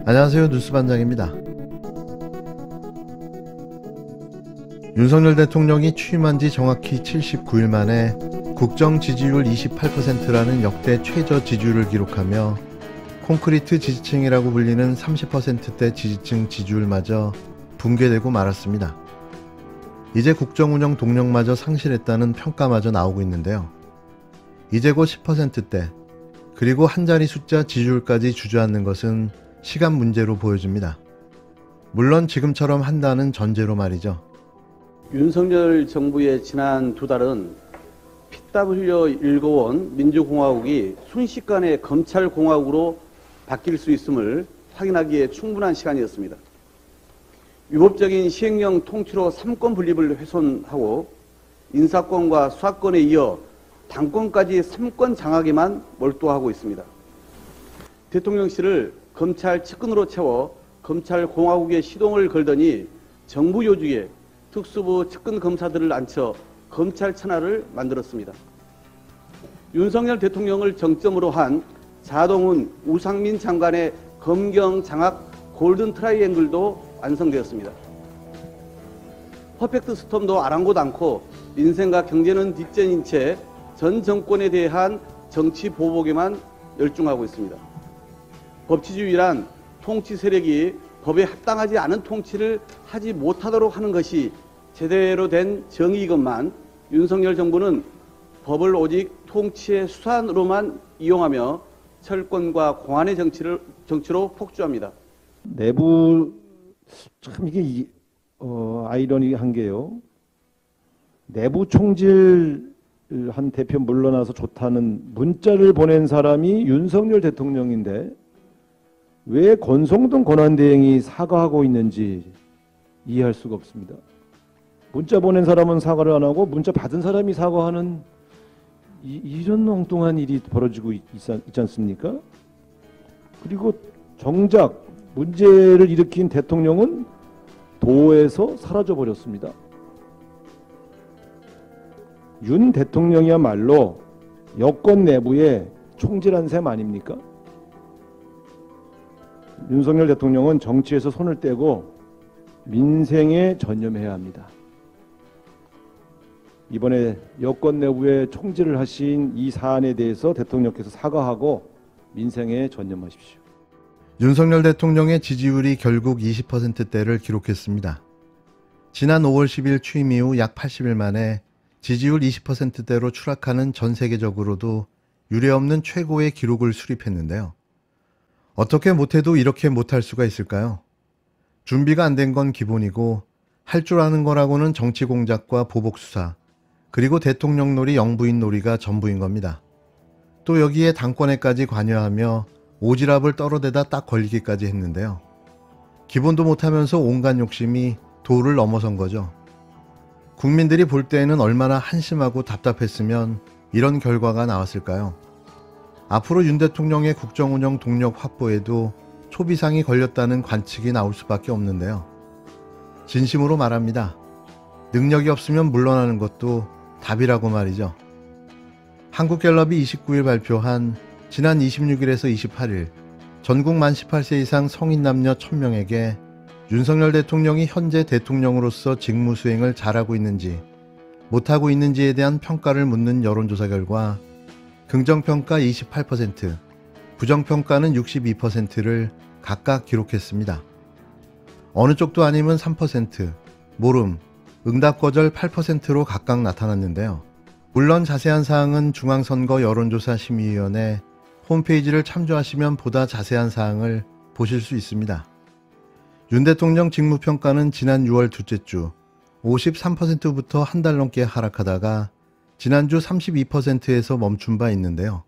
안녕하세요. 뉴스반장입니다. 윤석열 대통령이 취임한 지 정확히 79일 만에 국정 지지율 28%라는 역대 최저 지지율을 기록하며 콘크리트 지지층이라고 불리는 30%대 지지층 지지율마저 붕괴되고 말았습니다. 이제 국정운영 동력마저 상실했다는 평가마저 나오고 있는데요. 이제 곧 10%대, 그리고 한 자리 숫자 지지율까지 주저앉는 것은 시간 문제로 보여집니다. 물론 지금처럼 한다는 전제로 말이죠. 윤석열 정부의 지난 두 달은 피땀 흘려 일궈온 민주공화국이 순식간에 검찰공화국으로 바뀔 수 있음을 확인하기에 충분한 시간이었습니다. 위법적인 시행령 통치로 삼권 분립을 훼손하고 인사권과 수사권에 이어 당권까지 삼권 장악에만 몰두하고 있습니다. 대통령실을 검찰 측근으로 채워 검찰공화국에 시동을 걸더니 정부 요직에 특수부 측근 검사들을 앉혀 검찰 천하를 만들었습니다. 윤석열 대통령을 정점으로 한 자동훈, 우상민 장관의 검경 장악 골든 트라이앵글도 완성되었습니다. 퍼펙트 스톰도 아랑곳 않고 민생과 경제는 뒷전인 채 전 정권에 대한 정치 보복에만 열중하고 있습니다. 법치주의란 통치 세력이 법에 합당하지 않은 통치를 하지 못하도록 하는 것이 제대로 된 정의이건만 윤석열 정부는 법을 오직 통치의 수단으로만 이용하며 철권과 공안의 정치로 폭주합니다. 내부 참 이게 아이러니한 게요. 내부 총질한 대표 물러나서 좋다는 문자를 보낸 사람이 윤석열 대통령인데 왜 권성동 권한대행이 사과하고 있는지 이해할 수가 없습니다. 문자 보낸 사람은 사과를 안 하고 문자 받은 사람이 사과하는 이런 엉뚱한 일이 벌어지고 있지 않습니까? 그리고 정작 문제를 일으킨 대통령은 도에서 사라져버렸습니다. 윤 대통령이야말로 여권 내부에 총질한 셈 아닙니까? 윤석열 대통령은 정치에서 손을 떼고 민생에 전념해야 합니다. 이번에 여권 내부에 총질을 하신 이 사안에 대해서 대통령께서 사과하고 민생에 전념하십시오. 윤석열 대통령의 지지율이 결국 20%대를 기록했습니다. 지난 5월 10일 취임 이후 약 80일 만에 지지율 20%대로 추락하는 전 세계적으로도 유례없는 최고의 기록을 수립했는데요. 어떻게 못해도 이렇게 못할 수가 있을까요? 준비가 안 된 건 기본이고 할 줄 아는 거라고는 정치 공작과 보복 수사, 그리고 대통령놀이 영부인 놀이가 전부인 겁니다. 또 여기에 당권에까지 관여하며 오지랖을 떨어대다 딱 걸리기까지 했는데요. 기본도 못하면서 온갖 욕심이 도를 넘어선 거죠. 국민들이 볼 때에는 얼마나 한심하고 답답했으면 이런 결과가 나왔을까요? 앞으로 윤 대통령의 국정운영 동력 확보에도 초비상이 걸렸다는 관측이 나올 수밖에 없는데요. 진심으로 말합니다. 능력이 없으면 물러나는 것도 답이라고 말이죠. 한국갤럽이 29일 발표한 지난 26일에서 28일 전국 만 18세 이상 성인 남녀 1000명에게 윤석열 대통령이 현재 대통령으로서 직무 수행을 잘하고 있는지 못하고 있는지에 대한 평가를 묻는 여론조사 결과 긍정평가 28%, 부정평가는 62%를 각각 기록했습니다. 어느 쪽도 아니면 3%, 모름, 응답 거절 8%로 각각 나타났는데요. 물론 자세한 사항은 중앙선거 여론조사 심의위원회 홈페이지를 참조하시면 보다 자세한 사항을 보실 수 있습니다. 윤 대통령 직무평가는 지난 6월 둘째 주 53%부터 한 달 넘게 하락하다가 지난주 32%에서 멈춘 바 있는데요.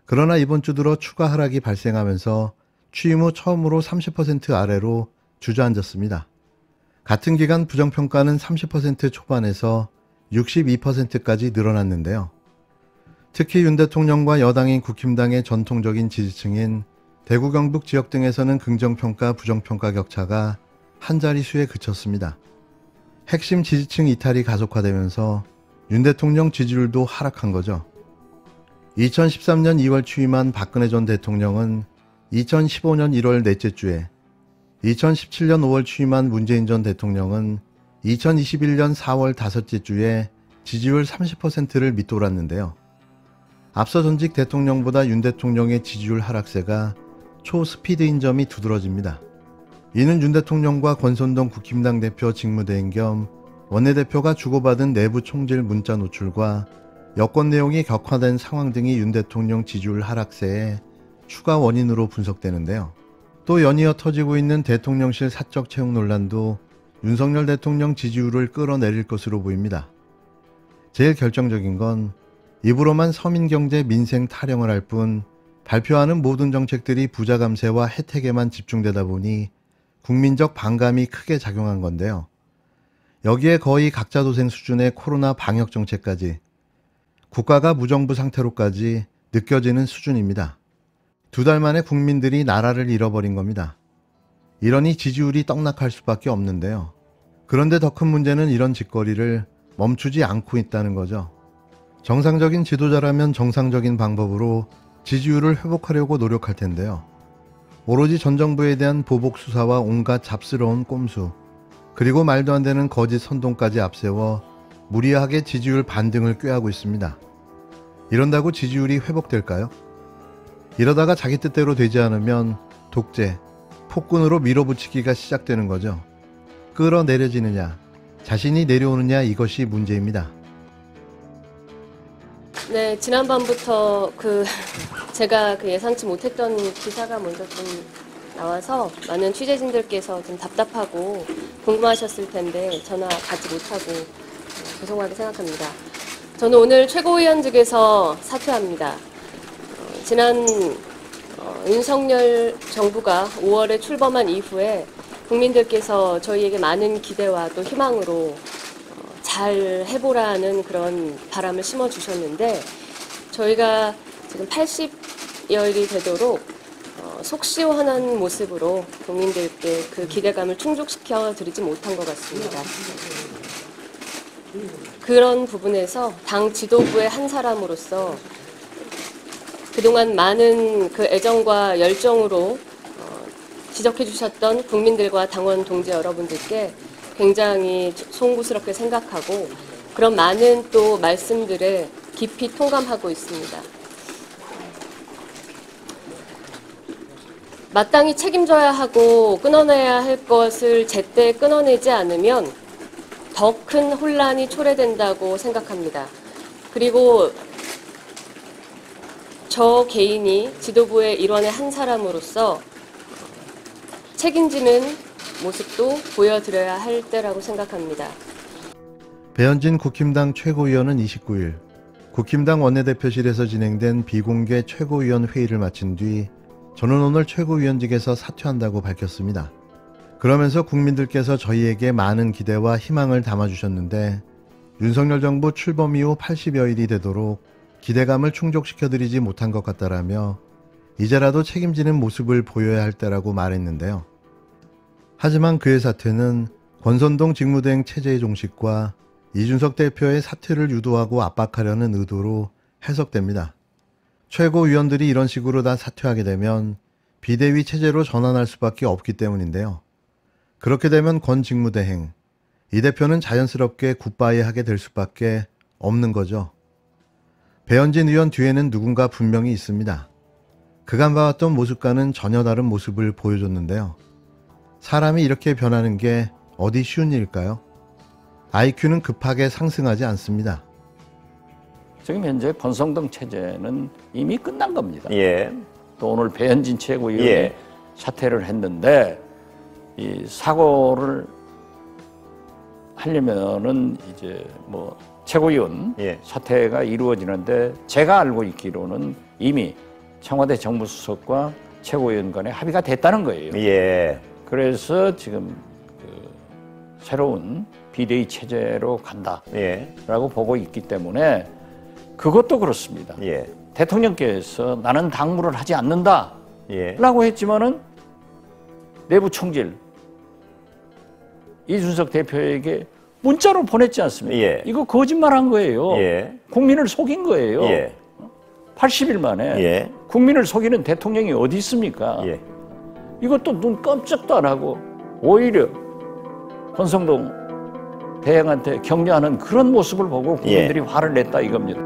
그러나 이번 주 들어 추가 하락이 발생하면서 취임 후 처음으로 30% 아래로 주저앉았습니다. 같은 기간 부정평가는 30% 초반에서 62%까지 늘어났는데요. 특히 윤 대통령과 여당인 국힘당의 전통적인 지지층인 대구 경북 지역 등에서는 긍정평가 부정평가 격차가 한 자릿수에 그쳤습니다. 핵심 지지층 이탈이 가속화되면서 윤 대통령 지지율도 하락한 거죠. 2013년 2월 취임한 박근혜 전 대통령은 2015년 1월 넷째 주에, 2017년 5월 취임한 문재인 전 대통령은 2021년 4월 다섯째 주에 지지율 30%를 밑돌았는데요. 앞서 전직 대통령보다 윤 대통령의 지지율 하락세가 초스피드인 점이 두드러집니다. 이는 윤 대통령과 권선동 국힘당 대표 직무대행 겸 원내대표가 주고받은 내부 총질 문자 노출과 여권 내용이 격화된 상황 등이 윤 대통령 지지율 하락세의 추가 원인으로 분석되는데요. 또 연이어 터지고 있는 대통령실 사적 채용 논란도 윤석열 대통령 지지율을 끌어내릴 것으로 보입니다. 제일 결정적인 건 입으로만 서민경제 민생 타령을 할 뿐 발표하는 모든 정책들이 부자 감세와 혜택에만 집중되다 보니 국민적 반감이 크게 작용한 건데요. 여기에 거의 각자도생 수준의 코로나 방역 정책까지, 국가가 무정부 상태로까지 느껴지는 수준입니다. 2달 만에 국민들이 나라를 잃어버린 겁니다. 이러니 지지율이 떡락할 수밖에 없는데요. 그런데 더 큰 문제는 이런 짓거리를 멈추지 않고 있다는 거죠. 정상적인 지도자라면 정상적인 방법으로 지지율을 회복하려고 노력할 텐데요. 오로지 전 정부에 대한 보복 수사와 온갖 잡스러운 꼼수, 그리고 말도 안 되는 거짓 선동까지 앞세워 무리하게 지지율 반등을 꾀하고 있습니다. 이런다고 지지율이 회복될까요? 이러다가 자기 뜻대로 되지 않으면 독재, 폭군으로 밀어붙이기가 시작되는 거죠. 끌어내려지느냐, 자신이 내려오느냐, 이것이 문제입니다. 네, 지난밤부터 제가 예상치 못했던 기사가 먼저 좀 나와서 많은 취재진들께서 좀 답답하고 궁금하셨을 텐데 전화 받지 못하고 죄송하게 생각합니다. 저는 오늘 최고위원직에서 사퇴합니다. 지난 윤석열 정부가 5월에 출범한 이후에 국민들께서 저희에게 많은 기대와 또 희망으로 잘 해보라는 그런 바람을 심어주셨는데 저희가 지금 80여일이 되도록 속 시원한 모습으로 국민들께 그 기대감을 충족시켜 드리지 못한 것 같습니다. 그런 부분에서 당 지도부의 한 사람으로서 그동안 많은 그 애정과 열정으로 지적해 주셨던 국민들과 당원 동지 여러분들께 굉장히 송구스럽게 생각하고 그런 많은 또 말씀들에 깊이 통감하고 있습니다. 마땅히 책임져야 하고 끊어내야 할 것을 제때 끊어내지 않으면 더 큰 혼란이 초래된다고 생각합니다. 그리고 저 개인이 지도부의 일원의 한 사람으로서 책임지는 모습도 보여드려야 할 때라고 생각합니다. 배현진 국힘당 최고위원은 29일 국힘당 원내대표실에서 진행된 비공개 최고위원 회의를 마친 뒤 저는 오늘 최고위원직에서 사퇴한다고 밝혔습니다. 그러면서 국민들께서 저희에게 많은 기대와 희망을 담아주셨는데 윤석열 정부 출범 이후 80여일이 되도록 기대감을 충족시켜드리지 못한 것 같다라며 이제라도 책임지는 모습을 보여야 할 때라고 말했는데요. 하지만 그의 사퇴는 권선동 직무대행 체제의 종식과 이준석 대표의 사퇴를 유도하고 압박하려는 의도로 해석됩니다. 최고위원들이 이런 식으로 다 사퇴하게 되면 비대위 체제로 전환할 수밖에 없기 때문인데요. 그렇게 되면 권 직무대행, 이 대표는 자연스럽게 굿바이 하게 될 수밖에 없는 거죠. 배현진 의원 뒤에는 누군가 분명히 있습니다. 그간 봐왔던 모습과는 전혀 다른 모습을 보여줬는데요. 사람이 이렇게 변하는 게 어디 쉬운 일일까요? IQ는 급하게 상승하지 않습니다. 지금 현재 권성동 체제는 이미 끝난 겁니다. 예. 또 오늘 배현진 최고위원이 예. 사퇴를 했는데 이 사고를 하려면은 이제 뭐 최고위원 예. 사퇴가 이루어지는데 제가 알고 있기로는 이미 청와대 정무수석과 최고위원 간에 합의가 됐다는 거예요. 예. 그래서 지금 새로운 비대위 체제로 간다라고 예. 보고 있기 때문에 그것도 그렇습니다. 예. 대통령께서 나는 당무를 하지 않는다라고 예. 했지만은 내부 총질 이준석 대표에게 문자로 보냈지 않습니까? 예. 이거 거짓말한 거예요. 예. 국민을 속인 거예요. 예. 80일 만에 예. 국민을 속이는 대통령이 어디 있습니까? 예. 이것도 눈 깜짝도 안 하고 오히려 권성동 대행한테 격려하는 그런 모습을 보고 국민들이 화를 냈다 이겁니다.